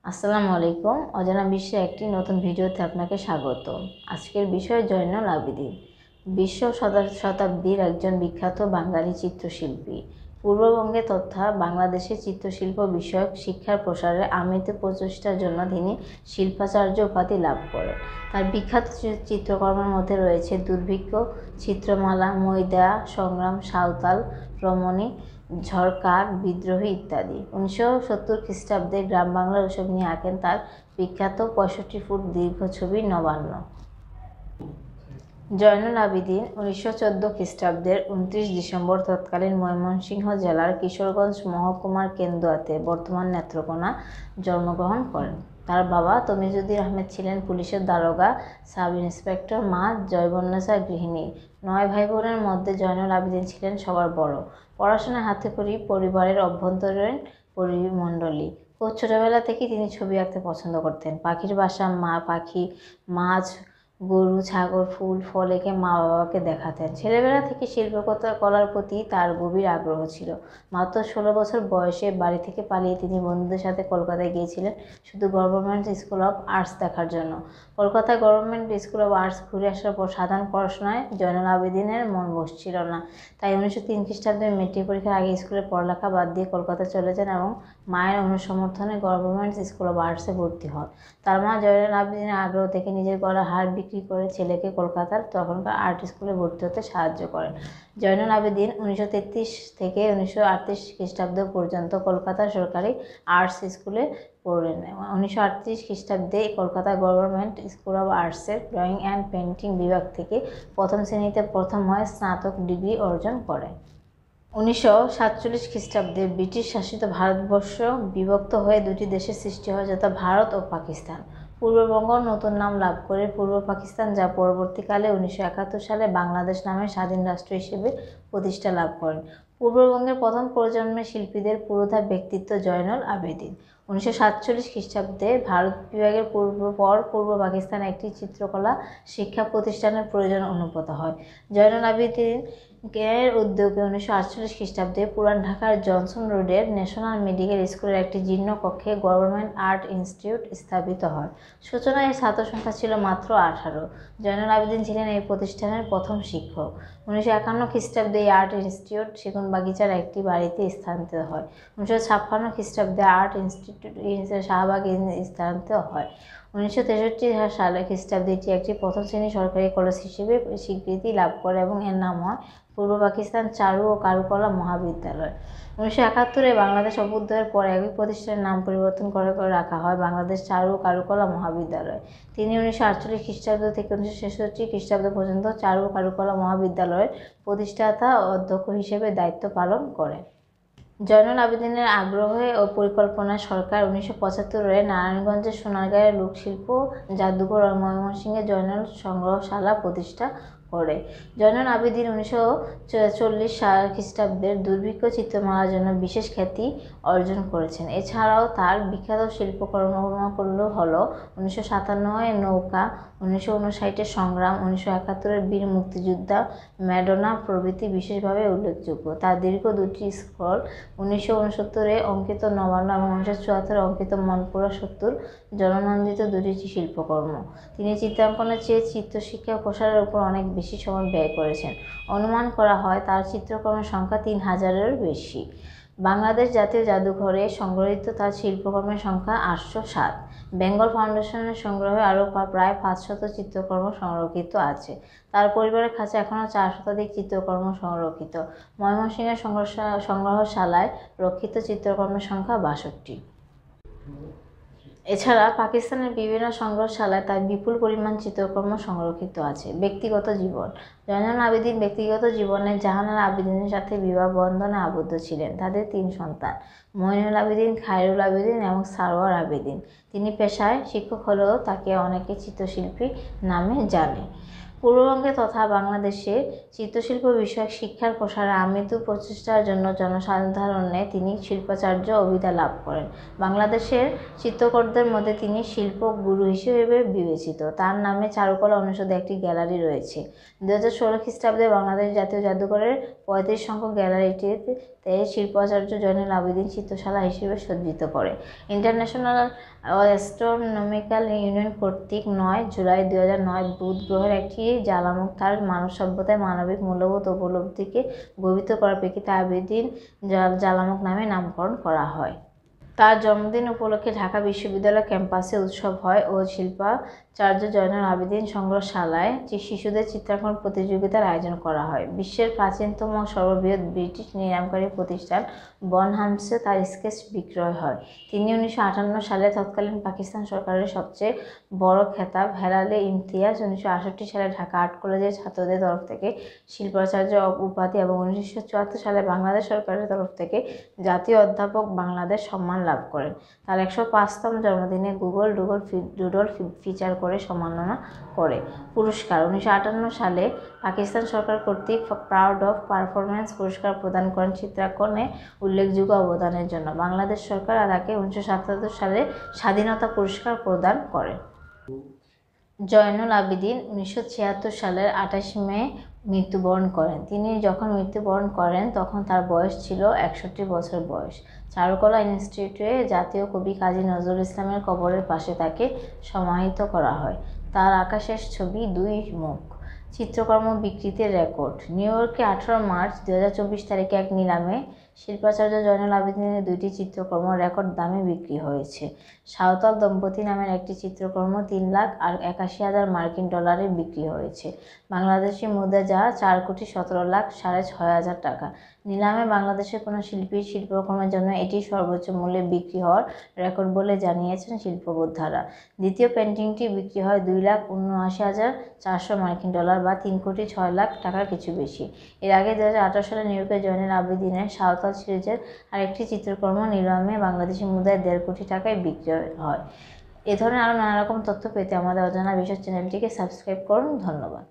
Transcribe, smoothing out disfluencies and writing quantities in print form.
আসসালামু আলাইকুম। অজানা বিশ্বের একটি নতুন ভিডিওতে আপনাকে স্বাগত। আজকের বিষয় জয়নুল আবেদিন, বিশ শতাব্দীর একজন বিখ্যাত বাঙালি চিত্রশিল্পী। পূর্ববঙ্গে তথা বাংলাদেশে চিত্রশিল্প বিষয়ক শিক্ষার প্রসারে আমিত প্রচেষ্টার জন্য তিনি শিল্পাচার্য উপাধি লাভ করেন। তার বিখ্যাত চিত্রকর্মের মধ্যে রয়েছে দুর্ভিক্ষ, চিত্রমালা, মৈদা, সংগ্রাম, সাঁওতাল, রমণী, ঝড়কাক, বিদ্রোহী ইত্যাদি। 1970 খ্রিস্টাব্দে গ্রাম বাংলার উৎসব নিয়ে আঁকেন তার বিখ্যাত 65 ফুট দীর্ঘ ছবি নবান্ন। জয়নুল আবেদিন 1914 খ্রিস্টাব্দের 29 ডিসেম্বর তৎকালীন ময়মনসিংহ জেলার কিশোরগঞ্জ মহকুমার কেন্দুয়াতে বর্তমান নেত্রকোনা জন্মগ্রহণ করেন। তার বাবা তমিজুদ্দিন আহমেদ ছিলেন পুলিশের দারোগা সাব ইন্সপেক্টর, মা জয়বন্নেসা গৃহিণী। 9 ভাই বোনের মধ্যে জয়নুল আবেদিন ছিলেন সবার বড়। পড়াশোনায় হাতেখড়ি পরিবারের অভ্যন্তরীণ পরিমণ্ডলী। খুব ছোটবেলা থেকেই তিনি ছবি আঁকতে পছন্দ করতেন। পাখির বাসা, পাখি, মাছ, গরু, ছাগল, ফুল, ফল এঁকে মা বাবাকে দেখাতেন। ছেলেবেলা থেকে শিল্পকলার প্রতি তার গভীর আগ্রহ ছিল। মাত্র 16 বছর বয়সে বাড়ি থেকে পালিয়ে তিনি বন্ধুদের সাথে কলকাতায় গিয়েছিলেন শুধু গভর্নমেন্ট স্কুল অফ আর্টস দেখার জন্য। কলকাতায় গভর্নমেন্ট স্কুল অফ আর্টস ঘুরে আসার পর সাধারণ পড়াশোনায় জয়নুল আবেদিনের মন বসছিল না। তাই 1903 খ্রিস্টাব্দে মেট্রিক পরীক্ষার আগে স্কুলের পড়ালেখা বাদ দিয়ে কলকাতা চলে যান এবং মায়ের অনুসমর্থনে গভর্নমেন্ট স্কুল অফ আর্টসে ভর্তি হন। তার মা জয়নুল আবেদিনের আগ্রহ থেকে নিজের গলার হার বিক্রি করে ছেলেকে কলকাতার তখনকার আর্ট স্কুলে ভর্তি হতে সাহায্য করেন। জয়নুল আবেদিন 1933 থেকে 1938 খ্রিস্টাব্দ পর্যন্ত কলকাতা সরকারি আর্টস স্কুলে পড়লেন। 1938 খ্রিস্টাব্দে কলকাতা গভর্নমেন্ট স্কুল অফ আর্টসের ড্রয়িং অ্যান্ড পেন্টিং বিভাগ থেকে প্রথম শ্রেণীতে প্রথম হয়ে স্নাতক ডিগ্রি অর্জন করেন। 1947 খ্রিস্টাব্দে ব্রিটিশ শাসিত ভারতবর্ষ বিভক্ত হয়ে দুটি দেশের সৃষ্টি হয়, যথা ভারত ও পাকিস্তান। পূর্ববঙ্গ নতুন নাম লাভ করে পূর্ব পাকিস্তান, যা পরবর্তীকালে 1971 সালে বাংলাদেশ নামে স্বাধীন রাষ্ট্র হিসেবে প্রতিষ্ঠা লাভ করেন। পূর্ববঙ্গের প্রথম প্রজন্মের শিল্পীদের পুরোধা ব্যক্তিত্ব জয়নুল আবেদিন। 1947 খ্রিস্টাব্দে ভারত বিভাগের পূর্ব পাকিস্তানে একটি চিত্রকলা শিক্ষা প্রতিষ্ঠানের প্রয়োজন অনুভূত হয়। জয়নুল আবেদিন এর উদ্যোগে 1948 খ্রিস্টাব্দে পুরান ঢাকার জনসন রোডের ন্যাশনাল মেডিকেল স্কুলের একটি জীর্ণ কক্ষে গভর্নমেন্ট আর্ট ইনস্টিটিউট স্থাপিত হয়। সূচনায় এর ছাত্র সংখ্যা ছিল মাত্র 18। জয়নুল আবেদিন ছিলেন এই প্রতিষ্ঠানের প্রথম শিক্ষক। 1951 খ্রিস্টাব্দে এই আর্ট ইনস্টিটিউট সেগুনবাগিচার একটি বাড়িতে স্থানান্তরিত হয়। 1956 খ্রিস্টাব্দে আর্ট ইনস্টিটিউট শাহবাগে স্থানান্তরিত হয়। 1963 সালে খ্রিস্টাব্দে এটি একটি প্রথম শ্রেণীর সরকারি কলেজ হিসেবে স্বীকৃতি লাভ করে এবং এর নাম হয় পূর্ব পাকিস্তান চারু ও কারুকলা মহাবিদ্যালয়। 1971-এ বাংলাদেশ অভ্যুদয়ের পর একই প্রতিষ্ঠানের নাম পরিবর্তন করে রাখা হয় বাংলাদেশ চারু ও কারুকলা মহাবিদ্যালয়। তিনি 1948 খ্রিস্টাব্দ থেকে 1966 খ্রিস্টাব্দ পর্যন্ত চারু ও কারুকলা মহাবিদ্যালয়ের প্রতিষ্ঠাতা অধ্যক্ষ হিসেবে দায়িত্ব পালন করেন। জয়নুল আবেদিনের আগ্রহে ও পরিকল্পনায় সরকার 1975-এ নারায়ণগঞ্জের সোনারগাঁয়ের লোকশিল্প জাদুঘর ও ময়মনসিংহে জয়নুল সংগ্রহশালা প্রতিষ্ঠা করে। জয়নুল আবেদিন 1940 খ্রিস্টাব্দের দুর্ভিক্ষ চিত্রমালার জন্য বিশেষ খ্যাতি অর্জন করেছেন। এছাড়াও তার বিখ্যাত শিল্পকর্মগুলো হল 1957-এ নৌকা, 1959-এ সংগ্রাম, 1971-এর বীর মুক্তিযোদ্ধা, ম্যাডোনা প্রভৃতি বিশেষভাবে উল্লেখযোগ্য। তার দীর্ঘ দুটি স্ক্রল 1969-এ অঙ্কিত নবান্ন এবং 1974-এ অঙ্কিত মনপুরা 70 জননন্দিত দুটি শিল্পকর্ম। তিনি চিত্রাঙ্কনের চেয়ে চিত্রশিক্ষা প্রসারের উপর অনেক বেশি সময় ব্যয় করেছেন। অনুমান করা হয় তার চিত্রকর্মের সংখ্যা 3000-এরও বেশি। বাংলাদেশ জাতীয় জাদুঘরে সংগ্রহীত তার শিল্পকর্মের সংখ্যা 807। বেঙ্গল ফাউন্ডেশনের সংগ্রহে আরও প্রায় 500 চিত্রকর্ম সংরক্ষিত আছে। তার পরিবারের কাছে এখনও 4 শতাধিক চিত্রকর্ম সংরক্ষিত। ময়মনসিংহের সংগ্রহশালায় রক্ষিত চিত্রকর্মের সংখ্যা 62। এছাড়া পাকিস্তানের বিভিন্ন সংগ্রহশালায় তার বিপুল পরিমাণ চিত্রকর্ম সংরক্ষিত আছে। ব্যক্তিগত জীবন। জয়নুল আবেদিন ব্যক্তিগত জীবনে জাহানারা আবেদিনের সাথে বিবাহ বন্ধনে আবদ্ধ ছিলেন। তাদের 3 সন্তান, মঈনুল আবেদিন, খায়রুল আবেদিন এবং সারোয়ার আবেদিন। তিনি পেশায় শিক্ষক হলেও তাকে অনেকে চিত্রশিল্পী নামে জানে। পূর্ববঙ্গে তথা বাংলাদেশে চিত্রশিল্প বিষয়ক শিক্ষার প্রসারে আমিত প্রচেষ্টার জন্য জনসাধারণে তিনি শিল্পাচার্য উপাধি লাভ করেন। বাংলাদেশের চিত্রকরদের মধ্যে তিনি শিল্প গুরু হিসেবে বিবেচিত। তার নামে চারুকলা অনুষদে একটি গ্যালারি রয়েছে। 2016 খ্রিস্টাব্দে বাংলাদেশ জাতীয় জাদুঘরের 35 সংখ্যক গ্যালারিটিতে শিল্পাচার্য জয়নুল আবেদিন চিত্রশালা হিসেবে সজ্জিত করে। ইন্টারন্যাশনাল অ্যাস্ট্রোনমিক্যাল ইউনিয়ন কর্তৃক 9 জুলাই 2009 বুধ গ্রহের একটি জ্বালামুখ তার মানব সভ্যতায় মানবিক মূল্যবোধ উপলব্ধিকে গর্বিত করার প্রেক্ষিতে আবেদিন জ্বালামুখ নামে নামকরণ করা হয়। তার জন্মদিন উপলক্ষে ঢাকা বিশ্ববিদ্যালয় ক্যাম্পাসে উৎসব হয় ও শিল্পাচার্য জয়নুল আবেদিন সংগ্রহশালায় শিশুদের চিত্রাঙ্কন প্রতিযোগিতার আয়োজন করা হয়। বিশ্বের প্রাচীনতম ও সর্ববৃহৎ ব্রিটিশ নির্মাণকারী প্রতিষ্ঠান বনহামসে তার স্কেচ বিক্রয় হয়। তিনি 1958 সালে তৎকালীন পাকিস্তান সরকারের সবচেয়ে বড় খেতাব হেলালে ইমতিয়াজ, 1968 সালে ঢাকা আর্ট কলেজের ছাত্রদের তরফ থেকে শিল্পাচার্য উপাধি এবং 1974 সালে বাংলাদেশ সরকারের তরফ থেকে জাতীয় অধ্যাপক বাংলাদেশ সম্মান লাভ করেন। তার 105তম জন্মদিনে গুগল ডুডল ফিচার করে সম্মাননা করে। পুরস্কার 1958 সালে পাকিস্তান সরকার কর্তৃক প্রাউড অফ পারফরম্যান্স পুরস্কার প্রদান করেন চিত্রাঙ্কনে উল্লেখযোগ্য অবদানের জন্য। বাংলাদেশ সরকার তাকে 1977 সালে স্বাধীনতা পুরস্কার প্রদান করে। জয়নুল আবেদিন 1976 সালের 28 মে মৃত্যুবরণ করেন। তিনি যখন মৃত্যুবরণ করেন তখন তার বয়স ছিল 61 বছর বয়স। চারুকলা ইনস্টিটিউটে জাতীয় কবি কাজী নজরুল ইসলামের কবরের পাশে তাকে সমাহিত করা হয়। তার আঁকা শেষ ছবি 2 মুখ। চিত্রকর্ম বিক্রিতে রেকর্ড। নিউ ইয়র্কে 18 মার্চ 2024 তারিখে এক নিলামে শিল্পাচার্য জয়নুল আবেদিনের 2টি চিত্রকর্ম রেকর্ড দামে বিক্রি হয়েছে। সাঁওতাল দম্পতি নামের একটি চিত্রকর্ম 3,81,000 মার্কিন ডলারে বিক্রি হয়েছে। বাংলাদেশি মুদ্রা যা 4,17,06,500 টাকা। নিলামে বাংলাদেশের কোনো শিল্পীর শিল্পকর্মের জন্য এটি সর্বোচ্চ মূল্যে বিক্রি হওয়ার রেকর্ড বলে জানিয়েছেন শিল্পবোদ্ধারা। দ্বিতীয় পেন্টিংটি বিক্রি হয় 2,79,400 মার্কিন ডলার বা 3,06,00,000 টাকার কিছু বেশি। এর আগে 2018 সালে নিউ ইয়র্কে জয়নুল আবেদিনের সাঁওতাল সিরিজের আরেকটি চিত্রকর্ম নিলামে বাংলাদেশি মুদ্রায় 1.5 কোটি টাকায় বিক্রি হয়। এ ধরনের আরও নানা রকম তথ্য পেতে আমাদের অজানা বিষয় চ্যানেলটিকে সাবস্ক্রাইব করুন। ধন্যবাদ।